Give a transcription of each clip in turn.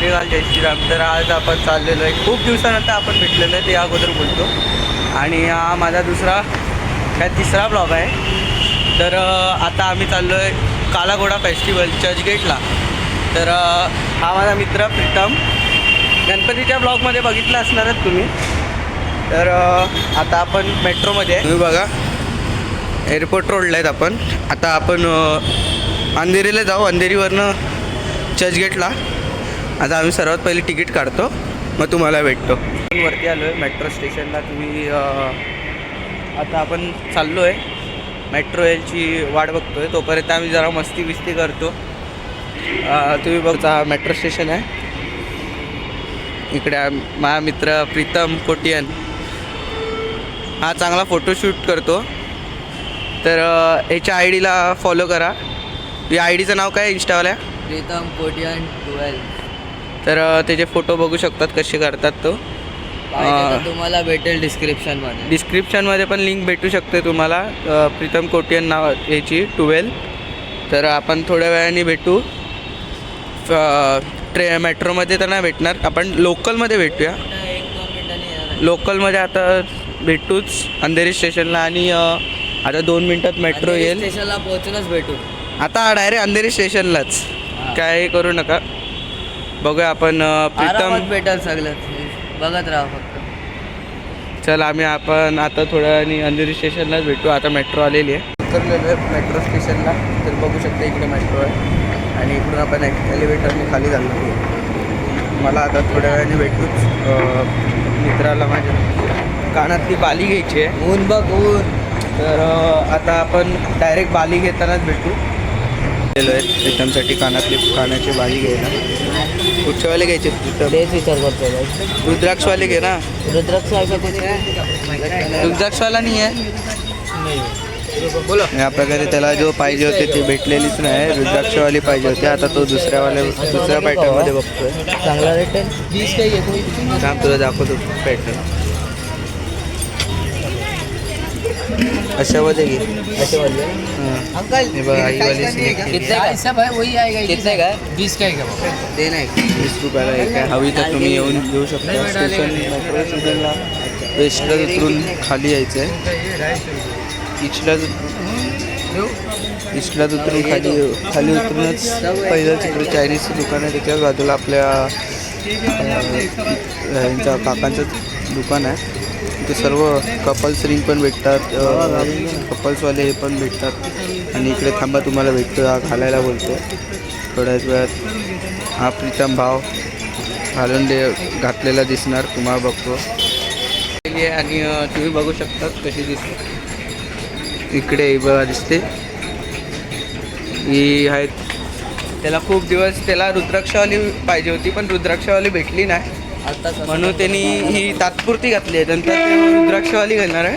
श्रीकाल जय श्रीराम. तर आज आपण चाललेलो आहे, खूप दिवसानंतर आपण भेटलेलो आहे ते अगोदर बोलतो. आणि हा माझा तिसरा ब्लॉग आहे. तर आता आम्ही चाललो आहे कालाघोडा फेस्टिवल चर्चगेटला. तर हा माझा मित्र प्रीतम, गणपतीच्या ब्लॉगमध्ये बघितलं असणारच तुम्ही. तर आता आपण मेट्रोमध्ये आहे, तुम्ही बघा एअरपोर्ट रोडला आहेत आपण. आता आपण अंधेरीला जाऊ, अंधेरीवरनं चर्चगेटला. आता आम्ही सर्वात पहिले तिकीट काढतो, मग तुम्हाला भेटतो. वरती आलो आहे मेट्रो स्टेशनला. तुम्ही आता आपण चाललो आहे मेट्रो यायची वाट बघतो आहे. तोपर्यंत आम्ही जरा मस्ती बिस्ती करतो. तुम्ही बघता मेट्रो स्टेशन आहे. इकडे माझा मित्र प्रीतम कोटियन हा चांगला फोटोशूट करतो. तर याच्या आय डीला फॉलो करा. या आय डीचं नाव काय इंस्टावाल्या? प्रीतम कोटियन 12. तर त्याचे फोटो बघू शकतात कसे करतात तो. तुम्हाला भेटेल डिस्क्रिप्शनमध्ये पण लिंक भेटू शकते तुम्हाला. प्रीतम कोटियन नाव याची 12. तर आपण थोड्या वेळाने भेटू. मेट्रोमध्ये तर नाही भेटणार, आपण लोकलमध्ये भेटूया. लोकलमध्ये आता भेटूच अंधेरी स्टेशनला. आणि आता 2 मिनटात मेट्रो येईल. स्टेशनला पोहोचूनच भेटू. आता डायरेक्ट अंधेरी स्टेशनलाच, काय करू नका. बघूया आपण प्रीतम भेटेल सगळं, बघत राहा फक्त. चल आपण आता थोड्या वेळाने अंधेरी स्टेशनलाच भेटू. आता मेट्रो आलेली आहे. उतरलेलो आहे मेट्रो स्टेशनला. तर बघू शकता इकडे मेट्रो आहे आणि इकडून आपण एलिव्हेटरने खाली झालो. मला आता थोड्या वेळाने भेटूच. मित्राला माझ्या कानातली बाली घ्यायची आहे. ऊन बघ ऊन. तर आता आपण डायरेक्ट बाली घेतानाच भेटू. गेलो आहे प्रीतमसाठी कानाची बाली घ्यायला. कुठच्यावाले घ्यायचे प्रीतम? तेच विचार करतो. रुद्राक्षवाले घे ना. रुद्राक्ष रुद्राक्षवाला नाही आहे. बोलो या प्रकारे त्याला जो पाहिजे होते ते भेटलेलीच नाही. रुद्राक्षवाली पाहिजे होते. आता तो दुसऱ्या पॅटर्नमध्ये बघतोय. चांगला रेट आहे. 20 काही घेतो. थांब तुला दाखवतो पॅटर्न. अशामध्ये घे. हे बघा ही वाली कितने का 20 का ते नाही 20 रुपयाला एक आहे. हवी तर तुम्ही येऊन घेऊ शकता. स्टेशन मेट्रो स्टेशनला वेस्टला उतरून खाली यायचं आहे. इस्टला उतरून खाली उतरूनच पहिलं तिकडे चायनीजचं दुकान आहे. त्याच्याच बाजूला आपल्या यांच्या काकांचं दुकान आहे. इथे सर्व कपल्स रिंग पण भेटतात, कपल्सवाले हे पण भेटतात. आणि इकडे थांबा तुम्हाला भेटतो, हा घालायला बोलतो. थोड्याच वेळात हा प्रीतम भाव घालून घातलेला दिसणार तुम्हाला बघतो. आणि तुम्ही बघू शकता कशी दिसते. इकडे बघा दिसते. ही आहे. त्याला खूप दिवस त्याला रुद्राक्षवाली पाहिजे होती, पण रुद्राक्षवाली भेटली नाही. म्हणून त्यांनी ही तात्पुरती घातली आहे. नंतर ते रुद्राक्षवाली घेणार आहे.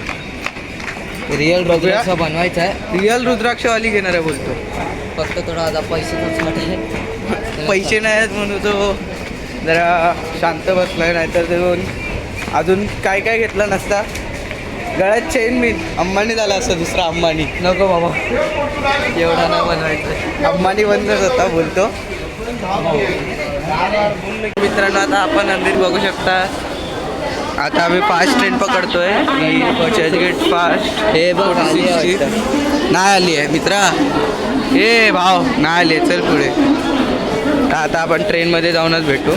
रिअल रुद्राक्ष बनवायचं आहे. रिअल रुद्राक्षवाली घेणार आहे बोलतो. फक्त थोडा आता पैसे नाही आहेत म्हणून तो जरा शांत बसलाय. नाहीतर ते अजून काय घेतलं नसता. गळ्यात चेन बिन अंबानी झाला असं. दुसरा अंबानी नको बाबा, एवढा नाही बनवायचं. अंबानी बंदच होता बोलतो. मित्रांनो आता आपण अंधेरी बघू शकता. आता आम्ही फास्ट ट्रेन पकडतोय. चर्चगेट फास्ट. हे बघ नाही आली आहे मित्रा. हे भाव नाही आली आहे. चल पुढे. आता आपण ट्रेनमध्ये जाऊनच भेटू.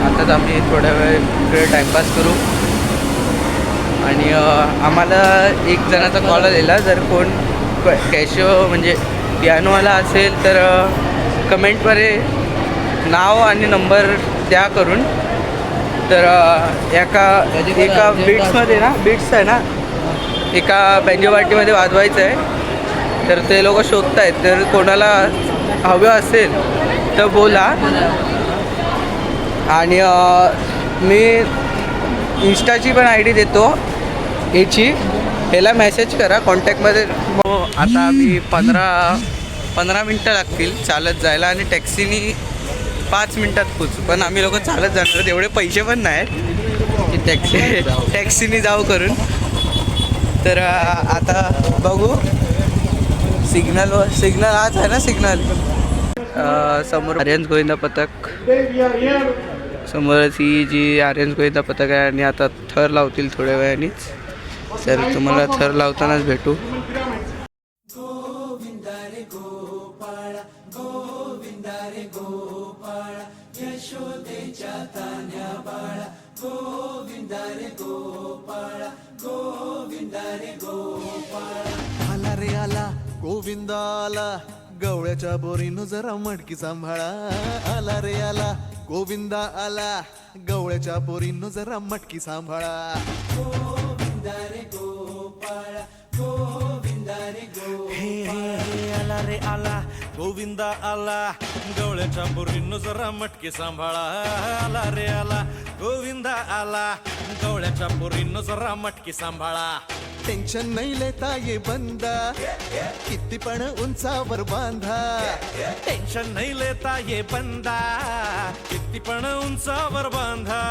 आताच आम्ही थोड्या वेळ टाईमपास करू. आणि आम्हाला एक जणाचा कॉल आलेला, जर कोण कॅशिओ म्हणजे पियानोवाला असेल तर कमेंटमध्ये नाव आणि नंबर द्या करून. तर एका बीट्समध्ये ना, बीट्स आहे ना, एका बँजो पार्टीमध्ये वाजवायचं आहे. तर ते लोक शोधत आहेत, तर कोणाला हवं असेल तर बोला. आणि मी इंस्टाची पण आय डी देतो याची, ह्याला मेसेज करा कॉन्टॅक्टमध्ये. आता आम्ही 15 मिनटं लागतील चालत जायला आणि टॅक्सीनी 5 मिनटात पोचू. पण आम्ही लोक चालत जाणार, एवढे पैसे पण नाही की टॅक्सीनी जाऊ करून. तर आता बघू. सिग्नल आज आहे ना, सिग्नल समोर आर्यन्स गोविंदा पथक, समोरच ही जी आर्यन्स गोविंदा पथक आहे. आणि आता थर लावतील थोड्या वेळानेच, तर तुम्हाला थर लावतानाच भेटू. आला रे आला गोविंदा आला, गवळ्याच्या बोरीनं जरा मटकी सांभाळा. आला रे आला गोविंदा आला, गवळ्याच्या बोरीनं जरा मटकी सांभाळा. गोविंदा रे गोपाळा, गोविंदा रे गो. हे हे आला रे आला गोविंदा आला, गवळ्याच्या बोरीनं जरा मटकी सांभाळा. आला रे आला गोविंदा आला, गवळ्याच्या बोरीनं जरा मटकी सांभाळा. टेन्शन नाही लेता ये बंदा, किती पण उंचावर बांधा. टेन्शन नाही लेता ये बंदा, किती पण उंचावर बांधा.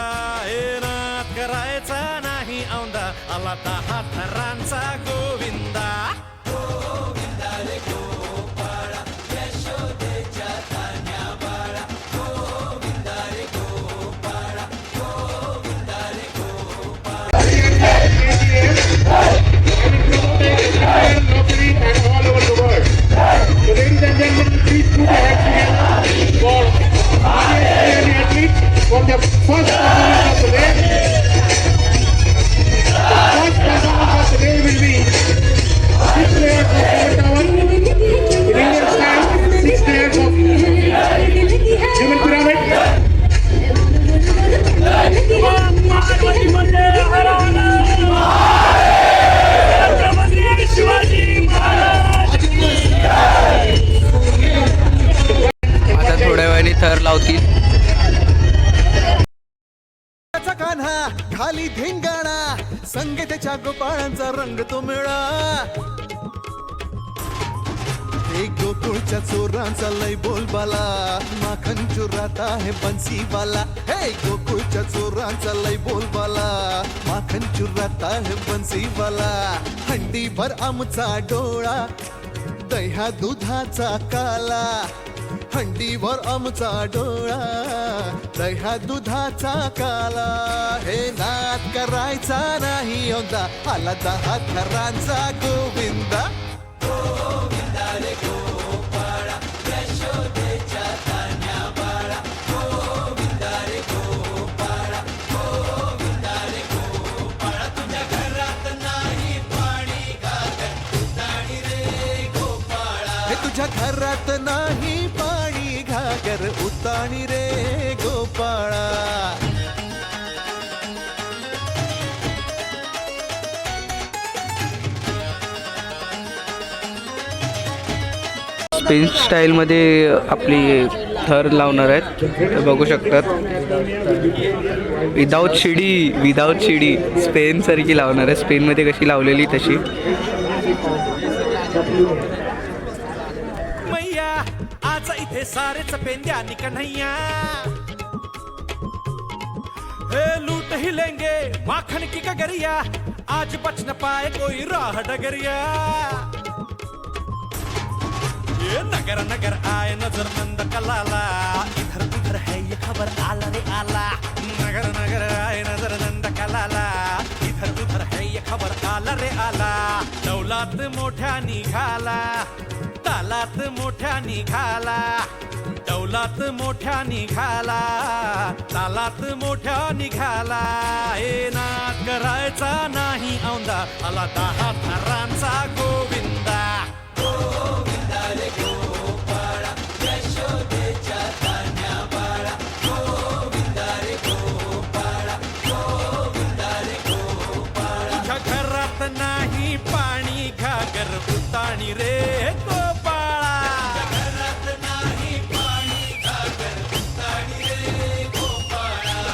हे नाद करायचा नाही औंदा, आला 10 थरांचा गोविंदा. गोविंदा रे गोपाळा, यशोदेच्या तान्या बाळा. गोविंदा रे गोपाळा, गोविंदा रे Gopala. And all over the world. So ladies and gentlemen, please put your hands together for Indian athletes for the first performance of the day. The first performance of the day will be 6 layers of water tower in Indian style, 6 layers of human pyramid. आता थोड्या वेळाने थर लावतील. कान्हा खाली धिंगाणा, संग त्याच्या गोपाळांचा रंग तो मिळा. एक गोकुळच्या चोरांचा लय बोलबाला, माखन चोरात आहे बन्सीवाला. हे गोकुळच्या चोरांचा लय बोलबाला, माखन चोरात आहे बन्सीवाला. हंडीभर आमचा डोळा, दह्या दुधाचा काला. हंडीवर आमचा डोळा, दह्या दुधाचा काला. हे नाद करायचा नाही औंदा, आला 10 थरांचा गोविंदा. गोविंदा रे गोपाळा, यशोदेच्या तान्या बाळा. गोविंदा रे गोपाळा, गोविंदा रे गोपाळा. तुझ्या घरात नाही पाणी घागर, उताणी रे गोपाळा. हे तुझ्या घरात नाही पाणी घागर, उताणी रे गोपाळा. स्पेन स्टाईलमध्ये आपली थर लावणार आहेत, तर बघू शकतात. विदाऊट शिडी स्पेनसारखी लावणार आहे. स्पेनमध्ये कशी लावलेली तशी. मैया आज इथे सारेच पेंद्यानी कन्हैया, हे लूट ही लेंगे माखन की गगरिया. आज बच न पाए कोई राह डगरिया. ये नगर नगर आए नजर नंद कलाला, इधर उधर है ये खबर आला रे आला. नगर नगर आए नजर नंद कलाला, इधर उधर है ये खबर आला रे आला. दौलात मोठ्या निघाला, तालात मोठ्या निघाला, डौलात मोठ्या निघाला, तालात मोठ्या निघाला. हे नाद करायचा नाही औंदा, आला 10 थरांचा गोविंदा. गोविंदा रे गोपाळा, यशोदेच्या तान्या बाळा. गोविंदा रे गोपाळा, गोविंदा रे गोपाळा. तुझ्या घरात नाही पाणी, घागर उताणी रे गोपाळा. घरात नाही पाणी, घागर उताणी रे Gopala.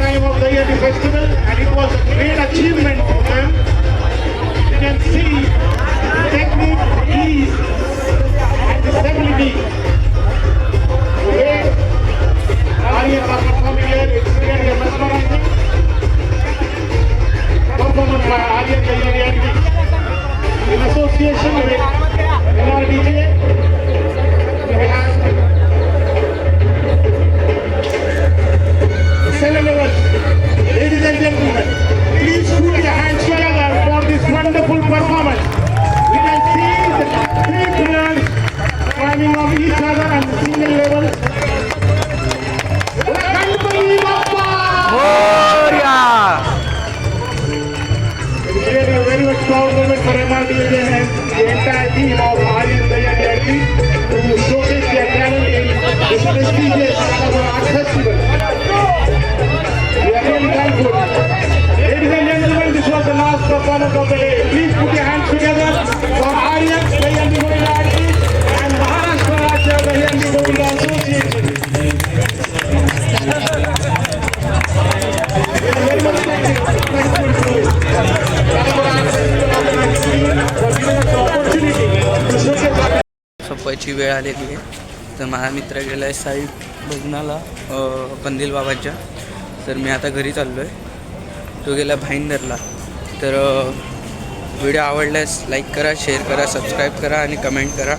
Time of the year festival, and it was a great achievement for them. You can see the technique, ease, and the stability. The way Aryans are performing here, it's really mesmerizing. Performance by Aryan Dayani in association with NRDJ. We have 7 levels. Ladies and gentlemen, please put your hands together for this wonderful performance. We can see the 3 players climbing on each other and the single level. Ganpati Bappa! It is really a very much proud moment for MRDJ and the entire team of Aryan Dayani to showcase their talent in this prestigious art festival. We are really thankful. Ladies and gentlemen, this was the last performance of the day. Please put your hands together for Aryan Dayani Govinda and Maharashtra Rajya Dayani Govinda Association. We are very much thankful to for giving us the opportunity to showcase our संपायची वेळ आलेली आहे. तर माझा मित्र गेला आहे साई भजनाला कंदील बाबाच्या. तर मी आता घरी चाललो आहे, तो गेला भाईंदरला. तर व्हिडिओ आवडल्यास लाईक करा, शेअर करा, सबस्क्राईब करा आणि कमेंट करा.